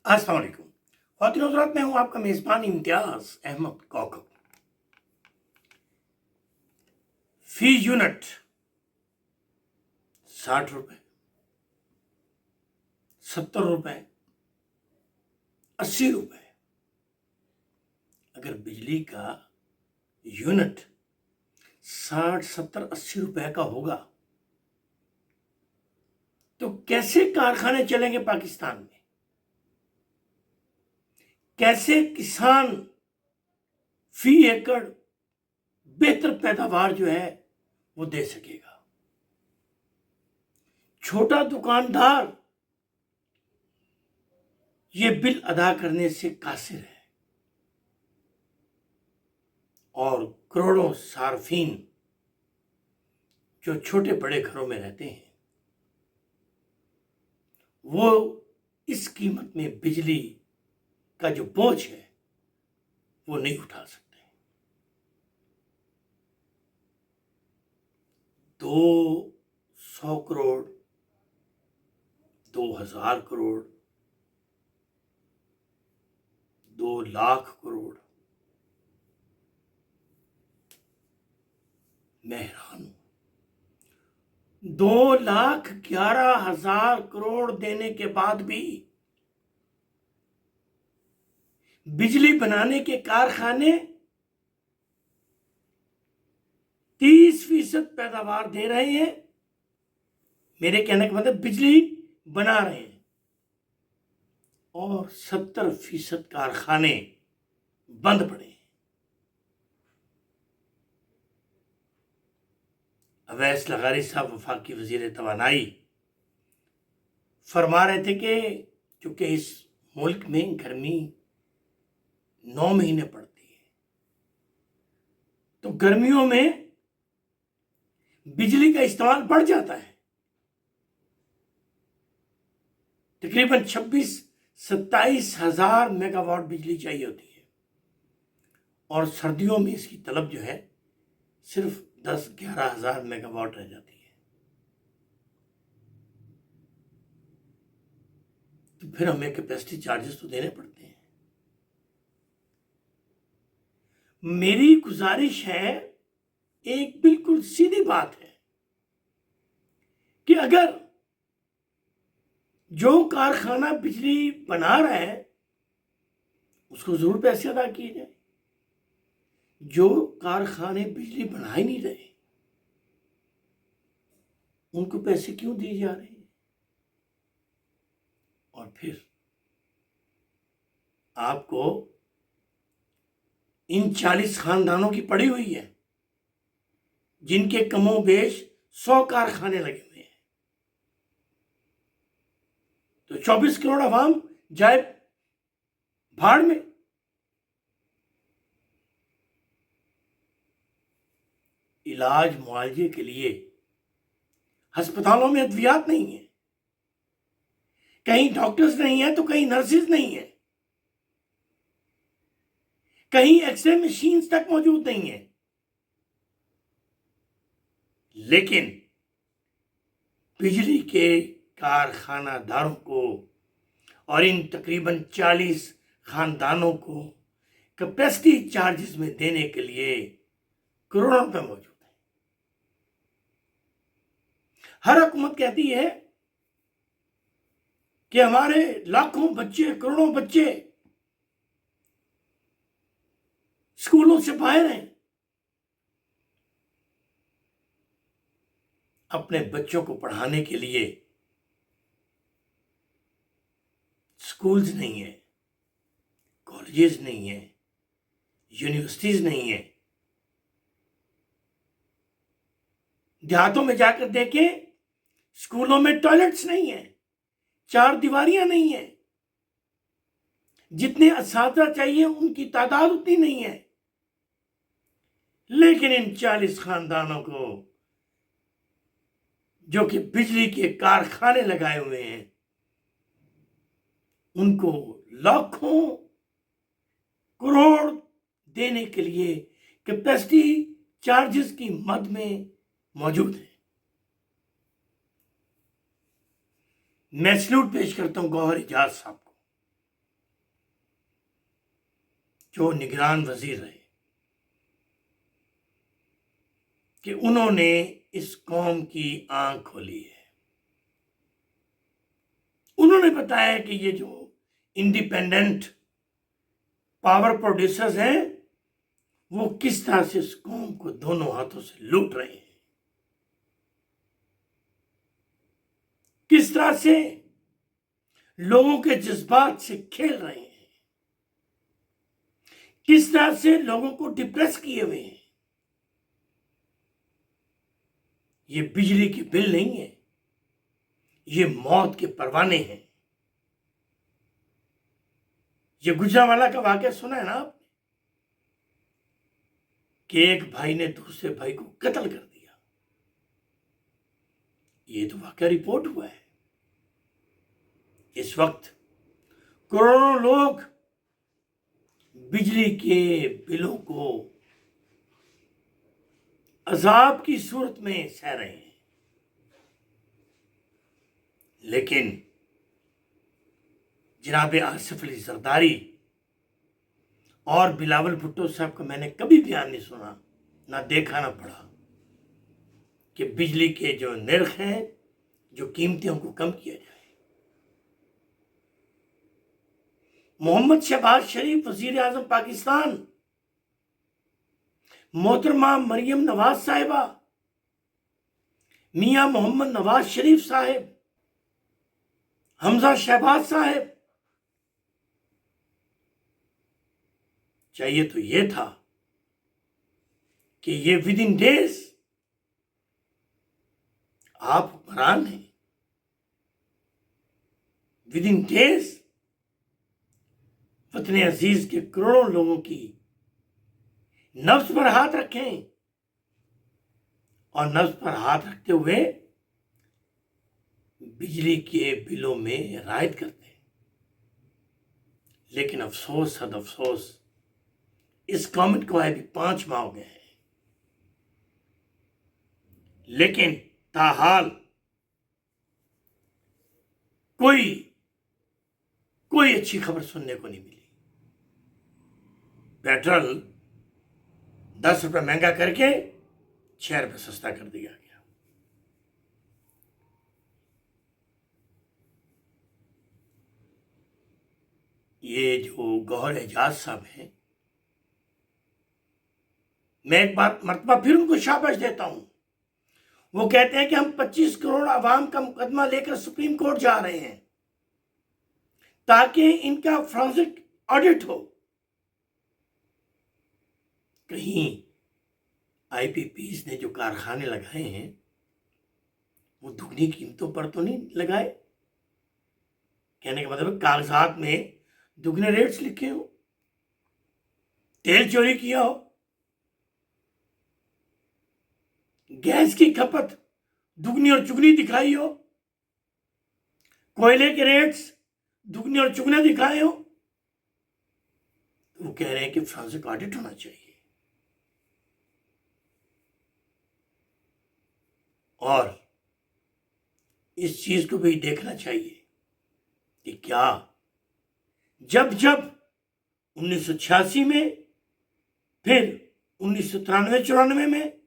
अस्सलाम वालेकुम। ख्वातीन और हज़रात, मैं हूं आपका मेज़बान इम्तियाज़ अहमद कौकब। फी यूनिट 60 रुपए, 70 रुपए, 80 रुपए। अगर बिजली का यूनिट 60, 70, 80 रुपए का होगा तो कैसे कारखाने चलेंगे पाकिस्तान में? कैसे किसान फी एकड़ बेहतर पैदावार जो है वो दे सकेगा? छोटा दुकानदार ये बिल अदा करने से कासिर है और करोड़ों सार्फिन जो छोटे बड़े घरों में रहते हैं वो इस कीमत में बिजली का जो बोझ है वो नहीं उठा सकते। 200 करोड़, 2000 करोड़, 2 लाख करोड़, मैं हैरान हूं। 2,11,000 करोड़ देने के बाद भी बिजली बनाने के कारखाने 30% पैदावार दे रहे हैं। मेरे कहने का मतलब बिजली बना रहे हैं और 70% कारखाने बंद पड़े हैं। अवैस लगारी साहब वफाकी वजीर तवानाई फरमा रहे थे कि चूंकि इस मुल्क में गर्मी 9 महीने पड़ती है तो गर्मियों में बिजली का इस्तेमाल बढ़ जाता है। तकरीबन 26-27 हजार मेगावाट बिजली चाहिए होती है और सर्दियों में इसकी तलब जो है सिर्फ 10-11 हजार मेगावाट रह जाती है। तो फिर हमें कैपेसिटी चार्जेस तो देने पड़ते हैं। मेरी गुजारिश है, एक बिल्कुल सीधी बात है कि अगर जो कारखाना बिजली बना रहा है उसको जरूर पैसे अदा किए जाए। जो कारखाने बिजली बना ही नहीं रहे उनको पैसे क्यों दिए जा रहे हैं? और फिर आपको इन 40 खानदानों की पड़ी हुई है जिनके कमोबेश 100 कारखाने लगे हुए हैं। तो 24 करोड़ अवाम जाए भाड़ में। इलाज मुआवजे के लिए अस्पतालों में अद्वियात नहीं है, कहीं डॉक्टर्स नहीं है तो कहीं नर्सेज नहीं है, कहीं एक्सरे मशीन्स तक मौजूद नहीं है। लेकिन बिजली के कारखानादारों को और इन तकरीबन 40 खानदानों को कैपेसिटी चार्जेस में देने के लिए करोड़ों रुपए मौजूद है। हर हुकूमत कहती है कि हमारे लाखों बच्चे, करोड़ों बच्चे स्कूलों से बाहर हैं। अपने बच्चों को पढ़ाने के लिए स्कूल्स नहीं है, कॉलेजेस नहीं है, यूनिवर्सिटीज नहीं है। देहातों में जाकर देखें, स्कूलों में टॉयलेट्स नहीं है, 4 दीवारियां नहीं है, जितने असातिज़ा चाहिए उनकी तादाद उतनी नहीं है। लेकिन इन 40 खानदानों को जो कि बिजली के कारखाने लगाए हुए हैं उनको लाखों करोड़ देने के लिए कैपेसिटी चार्जेस की मद में मौजूद है। मैं सैल्यूट पेश करता हूं गौहर एजाज साहब को जो निगरान वजीर रहे, कि उन्होंने इस कौम की आंख खोली है। उन्होंने बताया कि ये जो इंडिपेंडेंट पावर प्रोड्यूसर्स हैं वो किस तरह से इस कौम को दोनों हाथों से लूट रहे हैं, किस तरह से लोगों के जज्बात से खेल रहे हैं, किस तरह से लोगों को डिप्रेस किए हुए हैं। ये बिजली के बिल नहीं है, ये मौत के परवाने हैं। ये गुजरांवाला का वाकया सुना है ना आपने, कि एक भाई ने दूसरे भाई को कत्ल कर दिया। ये तो वाकया रिपोर्ट हुआ है। इस वक्त करोड़ों लोग बिजली के बिलों को अजाब की सूरत में सह रहे हैं, लेकिन जनाब आसिफ अली जरदारी और बिलावल भुट्टो साहब का मैंने कभी बयान नहीं सुना, ना देखा ना पढ़ा कि बिजली के जो निर्ख हैं, जो कीमतें उनको कम किया जाए। मोहम्मद शहबाज शरीफ वजीर आजम पाकिस्तान, मोहतरमा मरियम नवाज साहिबा, मियां मोहम्मद नवाज शरीफ साहिब, हमजा शहबाज साहिब, चाहिए तो ये था कि ये विद इन डेज आप हुक्मरान हैं, विद इन डेज वतन अजीज के करोड़ों लोगों की नफ्स पर हाथ रखें और नफ्स पर हाथ रखते हुए बिजली के बिलों में रायत करते हैं। लेकिन अफसोस सद अफसोस, इस गवर्नमेंट को आए भी 5 माह हो गए हैं, लेकिन ताहाल कोई अच्छी खबर सुनने को नहीं मिली। पेट्रोल 10 रुपये महंगा करके 6 रुपये सस्ता कर दिया गया। ये जो गौहर एजाज साहब हैं, मैं एक बात मर्तबा फिर उनको शाबाश देता हूं। वो कहते हैं कि हम 25 करोड़ आवाम का मुकदमा लेकर सुप्रीम कोर्ट जा रहे हैं ताकि इनका फॉरेंसिक ऑडिट हो। कहीं आईपीपीज ने जो कारखाने लगाए हैं वो दुगनी कीमतों पर तो नहीं लगाए? कहने का मतलब कागजात में दुगने रेट्स लिखे हो, तेल चोरी किया हो, गैस की खपत दुगनी और चुगनी दिखाई हो, कोयले के रेट्स दुगने और चुगने दिखाए हो, तो वो कह रहे हैं कि फॉरेंसिक ऑडिट होना चाहिए। और इस चीज को भी देखना चाहिए कि क्या जब 1986 में, फिर 1993-94 में,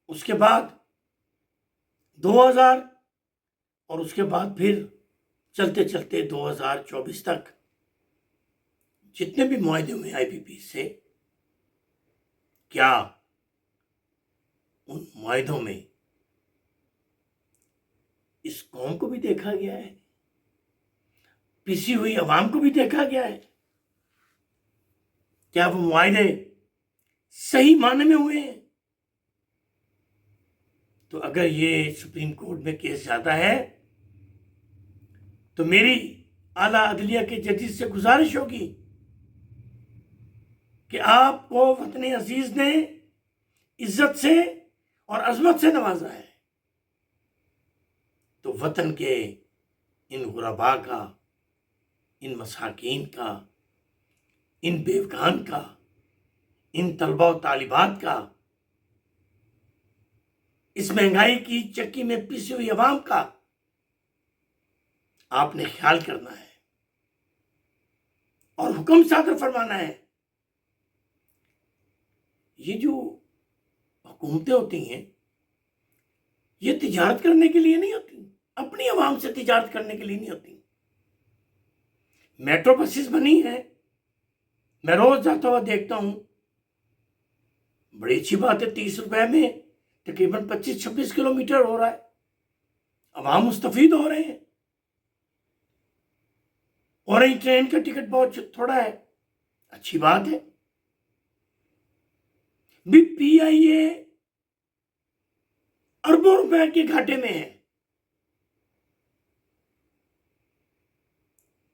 उसके बाद 2000 और उसके बाद फिर चलते चलते 2024 तक जितने भी मुआहदे हुए आईपीपी से, क्या उन मुआहदों में इस कौम को भी देखा गया है, पिसी हुई अवाम को भी देखा गया है? क्या वो मुआहदे सही मायने में हुए हैं? तो अगर ये सुप्रीम कोर्ट में केस जाता है तो मेरी आला अदलिया के जजेस से गुजारिश होगी कि आपको वतन अजीज ने इज्जत से और अजमत से नवाजा है, तो वतन के इन गुरबा का, इन मसाकीन का, इन बेवकान का, इन तलबा और तालिबात का, इस महंगाई की चक्की में पिसी हुई अवाम का आपने ख्याल करना है और हुक्म सादर फरमाना है ये जो हुकूमतें होती हैं ये तिजारत करने के लिए नहीं होती, अपनी आवाम से तिजारत करने के लिए नहीं होती। मेट्रो बसेस बनी है, मैं रोज जाता हुआ देखता हूं, बड़ी अच्छी बात है। 30 रुपए में तकरीबन 25-26 किलोमीटर हो रहा है, अवाम मुस्तफीद हो रहे हैं। और ट्रेन का टिकट बहुत थोड़ा है, अच्छी बात है। पीआईए अरबों रुपए के घाटे में है।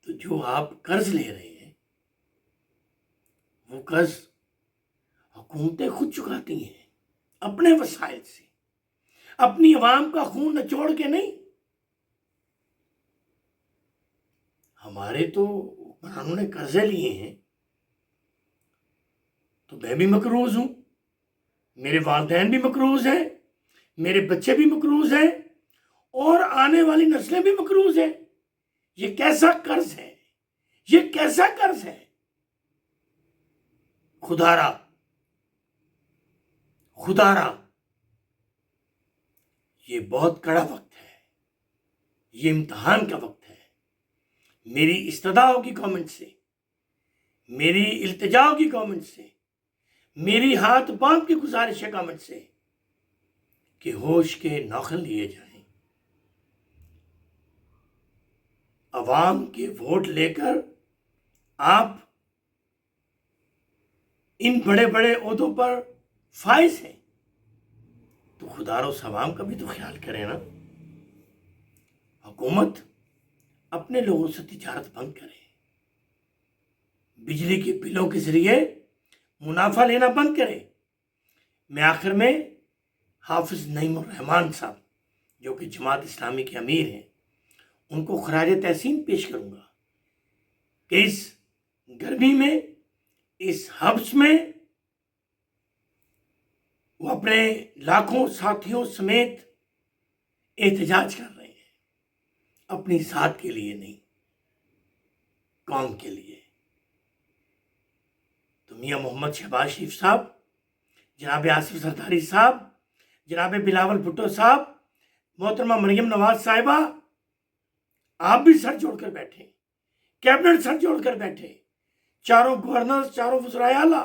तो जो आप कर्ज ले रहे हैं वो कर्ज हुकूमतें खुद चुकाती हैं अपने वसाइल से, अपनी आवाम का खून निचोड़ के नहीं। हमारे तो हुक्मरानों ने कर्जे लिए हैं तो मैं भी मकरूज हूं, मेरे वालिदैन भी मकरूज हैं, मेरे बच्चे भी मकरूज हैं और आने वाली नस्लें भी मकरूज हैं। ये कैसा कर्ज है, ये कैसा कर्ज है? खुदारा खुदारा ये बहुत कड़ा वक्त है, ये इम्तिहान का वक्त है। मेरी इस्तदा होगी गवर्नमेंट से, मेरी इल्तिजा होगी गवर्नमेंट से, मेरी हाथ बांध की गुजारिश है गवर्नमेंट से कि होश के नौखन लिए जाएं। अवाम के वोट लेकर आप इन बड़े बड़े ओहदों पर फाइज हैं, तो खुदारो सवाम का भी तो ख्याल करें ना। हुकूमत अपने लोगों से तिजारत बंद करे, बिजली के बिलों के जरिए मुनाफा लेना बंद करे। मैं आखिर में हाफिज नईमुर रहमान साहब जो कि जमात इस्लामी के अमीर हैं उनको खराज तहसीन पेश करूंगा कि इस गर्मी में, इस हब्स में वो अपने लाखों साथियों समेत एहतजाज कर रहे हैं, अपनी जात के लिए नहीं, कौम के लिए। तो मियां मोहम्मद शहबाज शरीफ साहब, जनाब आसिफ सरदारी साहब, जनाब बिलावल भुट्टो साहब, मोहतरमा मरियम नवाज साहिबा, आप भी सर जोड़कर बैठे, कैबिनेट सर जोड़कर बैठे, चारों गवर्नर, चारों वज़राए आला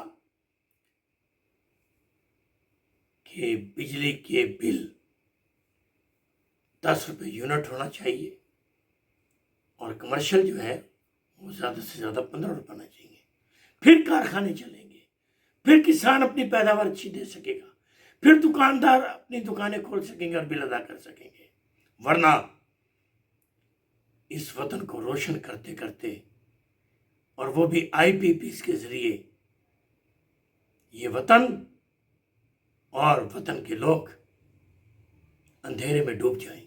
कि बिजली के बिल 10 रुपए यूनिट होना चाहिए और कमर्शियल जो है वो ज़्यादा से ज़्यादा 15 रुपए होना चाहिए। फिर कारखाने चलेंगे, फिर किसान अपनी पैदावार अच्छी दे सकेगा, फिर दुकानदार अपनी दुकानें खोल सकेंगे और बिल अदा कर सकेंगे। वरना इस वतन को रोशन करते करते, और वो भी आईपीपीस के जरिए, ये वतन और वतन के लोग अंधेरे में डूब जाएंगे।